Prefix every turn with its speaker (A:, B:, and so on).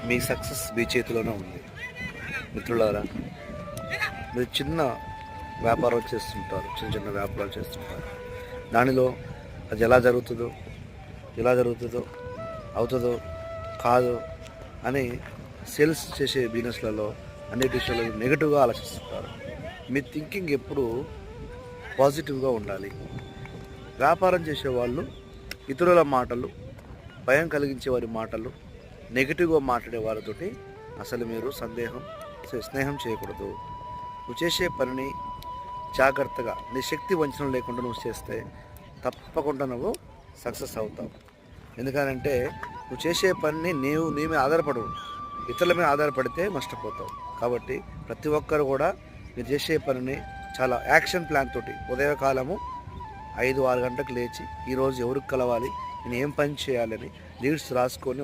A: మీ success మీ చేతిలోనే ఉంది. మిత్రులారా, మీరు చిన్న వ్యాపారం చేస్తుంటారు, చిన్న చిన్న వ్యాపారాలు చేస్తుంటారు. దానిలో అది ఎలా జరుగుతుందో అవుతుందో కాదు అని సేల్స్ చేసే బిజినెస్లలో అన్ని విషయాలు నెగిటివ్గా ఆలోచిస్తుంటారు. మీ థింకింగ్ ఎప్పుడు పాజిటివ్గా ఉండాలి. వ్యాపారం చేసేవాళ్ళు ఇతరుల మాటలు, భయం కలిగించే వారి మాటలు, నెగిటివ్గా మాట్లాడే వారితోటి అసలు మీరు స్నేహం చేయకూడదు. నువ్వు చేసే పనిని జాగ్రత్తగా నీ శక్తి వంచన లేకుండా నువ్వు చేస్తే తప్పకుండా నువ్వు సక్సెస్ అవుతావు. ఎందుకంటే నువ్వు చేసే పనిని నీ మీద ఆధారపడవు, ఇతరుల మీద ఆధారపడితే నష్టపోతావు. కాబట్టి ప్రతి ఒక్కరు కూడా మీరు చేసే పనిని చాలా యాక్షన్ ప్లాన్ తోటి ఉదయకాలము 5-6 గంటలకు లేచి ఈరోజు ఎవరికి కలవాలి, నేను ఏం పని చేయాలని లీడ్స్ రాసుకొని